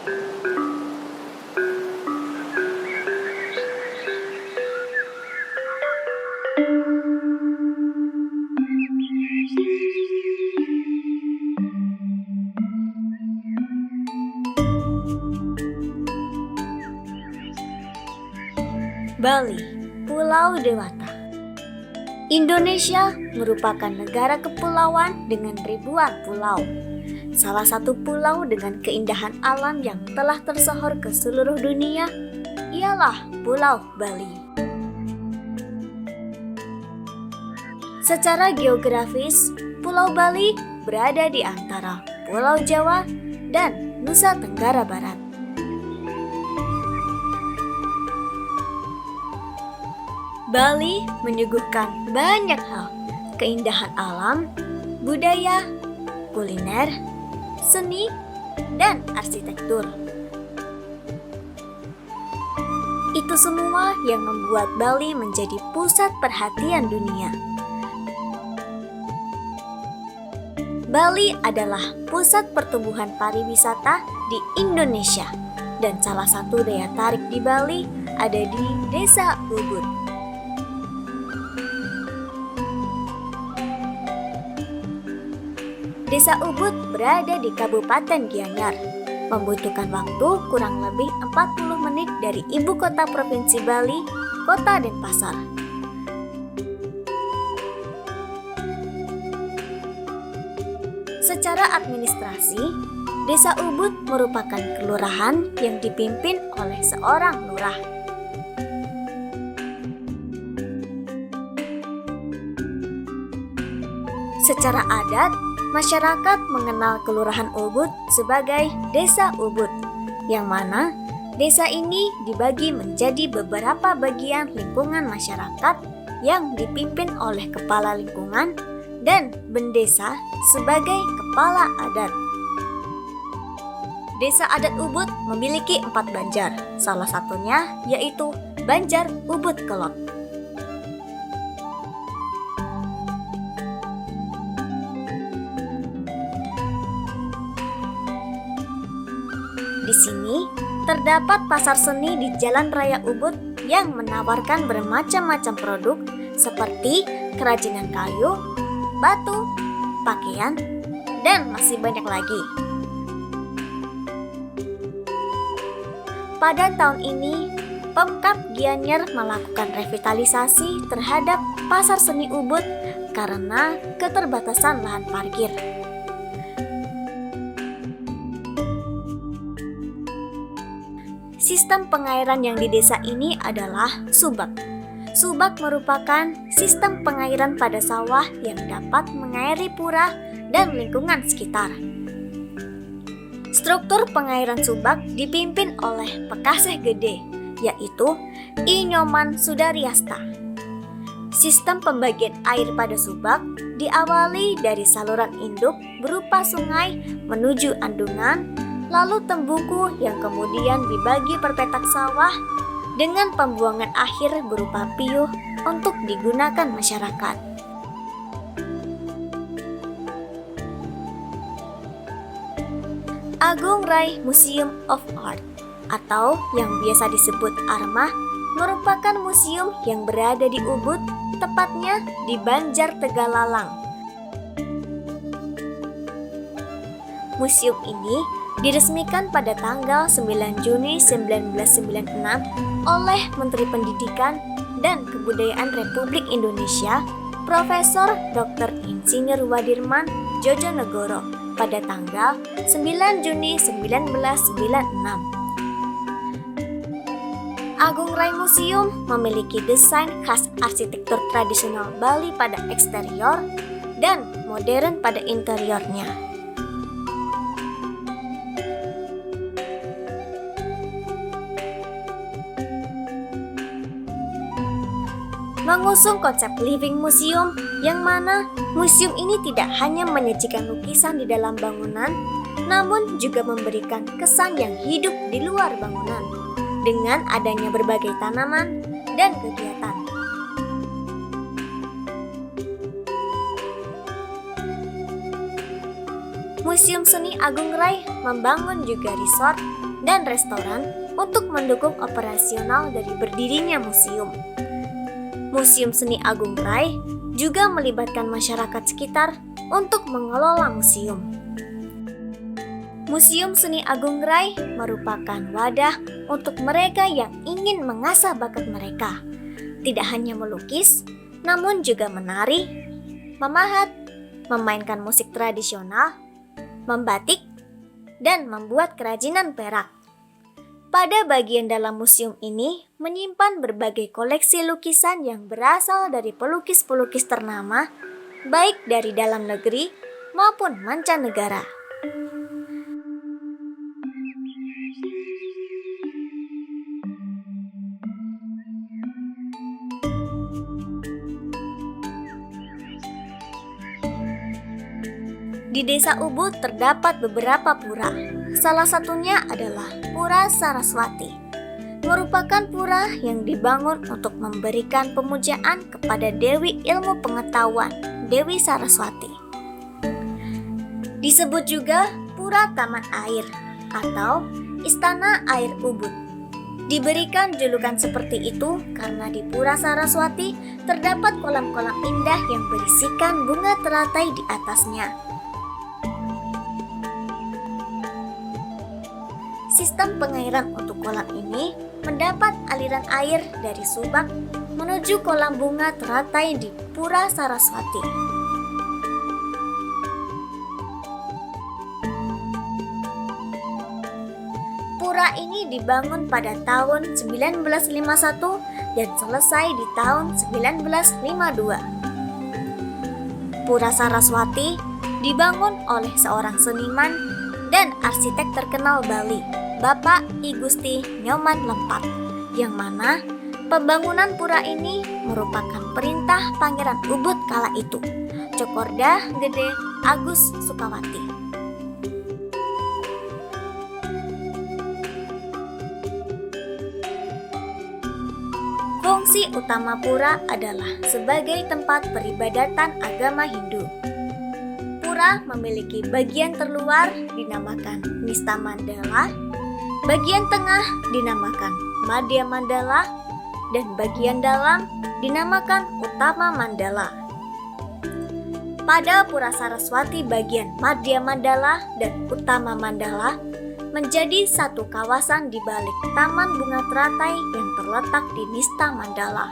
Bali, Pulau Dewata. Indonesia merupakan negara kepulauan dengan ribuan pulau. Salah satu pulau dengan keindahan alam yang telah tersohor ke seluruh dunia ialah Pulau Bali. Secara geografis, Pulau Bali berada di antara Pulau Jawa dan Nusa Tenggara Barat. Bali menyuguhkan banyak hal, keindahan alam, budaya, kuliner, seni, dan arsitektur. Itu semua yang membuat Bali menjadi pusat perhatian dunia. Bali adalah pusat pertumbuhan pariwisata di Indonesia, dan salah satu daya tarik di Bali ada di Desa Ubud. Desa Ubud berada di Kabupaten Gianyar, membutuhkan waktu kurang lebih 40 menit dari ibu kota provinsi Bali, Kota Denpasar. Secara administrasi, Desa Ubud merupakan kelurahan yang dipimpin oleh seorang lurah. Secara adat, masyarakat mengenal Kelurahan Ubud sebagai Desa Ubud, yang mana desa ini dibagi menjadi beberapa bagian lingkungan masyarakat yang dipimpin oleh kepala lingkungan dan bendesa sebagai kepala adat. Desa adat Ubud memiliki 4 banjar, salah satunya yaitu Banjar Ubud Kelot. Di sini terdapat pasar seni di Jalan Raya Ubud yang menawarkan bermacam-macam produk seperti kerajinan kayu, batu, pakaian, dan masih banyak lagi. Pada tahun ini, Pemkab Gianyar melakukan revitalisasi terhadap pasar seni Ubud karena keterbatasan lahan parkir. Sistem pengairan yang di desa ini adalah subak. Subak merupakan sistem pengairan pada sawah yang dapat mengairi pura dan lingkungan sekitar. Struktur pengairan subak dipimpin oleh Pekaseh Gede, yaitu I Nyoman Sudaryasta. Sistem pembagian air pada subak diawali dari saluran induk berupa sungai menuju andungan, lalu tembuku yang kemudian dibagi per petak sawah dengan pembuangan akhir berupa piuh untuk digunakan masyarakat. Agung Rai Museum of Art atau yang biasa disebut ARMA merupakan museum yang berada di Ubud, tepatnya di Banjar Tegalalang. Museum ini diresmikan pada tanggal 9 Juni 1996 oleh Menteri Pendidikan dan Kebudayaan Republik Indonesia, Profesor Dr. Insinyur Wadirman Djodjonegoro pada tanggal 9 Juni 1996. Agung Rai Museum memiliki desain khas arsitektur tradisional Bali pada eksterior dan modern pada interiornya. Mengusung konsep living museum, yang mana museum ini tidak hanya menyajikan lukisan di dalam bangunan, namun juga memberikan kesan yang hidup di luar bangunan dengan adanya berbagai tanaman dan kegiatan. Museum Seni Agung Rai membangun juga resort dan restoran untuk mendukung operasional dari berdirinya museum. Museum Seni Agung Rai juga melibatkan masyarakat sekitar untuk mengelola museum. Museum Seni Agung Rai merupakan wadah untuk mereka yang ingin mengasah bakat mereka, tidak hanya melukis, namun juga menari, memahat, memainkan musik tradisional, membatik, dan membuat kerajinan perak. Pada bagian dalam museum ini menyimpan berbagai koleksi lukisan yang berasal dari pelukis-pelukis ternama, baik dari dalam negeri maupun mancanegara. Di Desa Ubud terdapat beberapa pura. Salah satunya adalah Pura Saraswati, merupakan pura yang dibangun untuk memberikan pemujaan kepada Dewi Ilmu Pengetahuan, Dewi Saraswati. Disebut juga Pura Taman Air atau Istana Air Ubud. Diberikan julukan seperti itu karena di Pura Saraswati terdapat kolam-kolam indah yang berisikan bunga teratai di atasnya. Sistem pengairan untuk kolam ini mendapat aliran air dari Subak menuju kolam bunga teratai di Pura Saraswati. Pura ini dibangun pada tahun 1951 dan selesai di tahun 1952. Pura Saraswati dibangun oleh seorang seniman dan arsitek terkenal Bali, Bapak I Gusti Nyoman Lempat, yang mana pembangunan pura ini merupakan perintah Pangeran Ubud kala itu, Cokorda Gede Agus Sukawati. Fungsi utama pura adalah sebagai tempat peribadatan agama Hindu. Pura memiliki bagian terluar dinamakan Nista Mandala, bagian tengah dinamakan Madhya Mandala, dan bagian dalam dinamakan Utama Mandala. Pada Pura Saraswati bagian Madhya Mandala dan Utama Mandala menjadi satu kawasan di balik Taman Bunga Teratai yang terletak di Nista Mandala.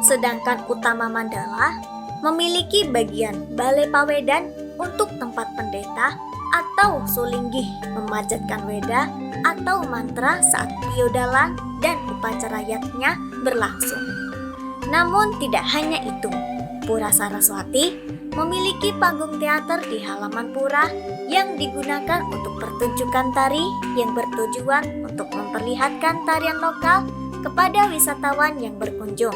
Sedangkan Utama Mandala memiliki bagian Balai Pawedan untuk tempat pendeta atau sulinggih memanjatkan weda atau mantra saat piodalan dan upacara yatnya berlangsung. Namun tidak hanya itu, Pura Saraswati memiliki panggung teater di halaman pura yang digunakan untuk pertunjukan tari yang bertujuan untuk memperlihatkan tarian lokal kepada wisatawan yang berkunjung,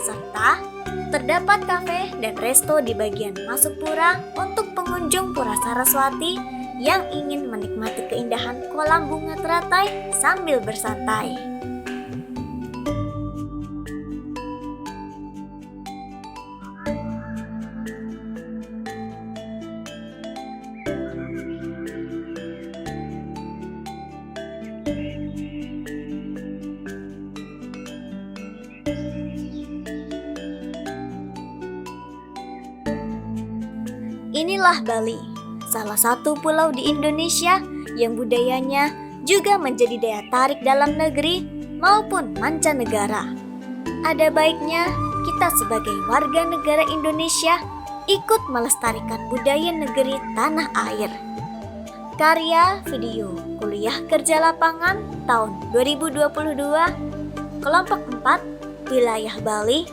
serta terdapat kafe dan resto di bagian masuk pura untuk pengunjung Pura Saraswati yang ingin menikmati keindahan kolam bunga teratai sambil bersantai. Inilah Bali, salah satu pulau di Indonesia yang budayanya juga menjadi daya tarik dalam negeri maupun mancanegara. Ada baiknya kita sebagai warga negara Indonesia ikut melestarikan budaya negeri tanah air. Karya video Kuliah Kerja Lapangan tahun 2022, kelompok 4, wilayah Bali,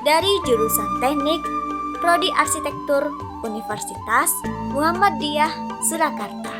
dari jurusan Teknik, Prodi Arsitektur, Universitas Muhammadiyah Surakarta.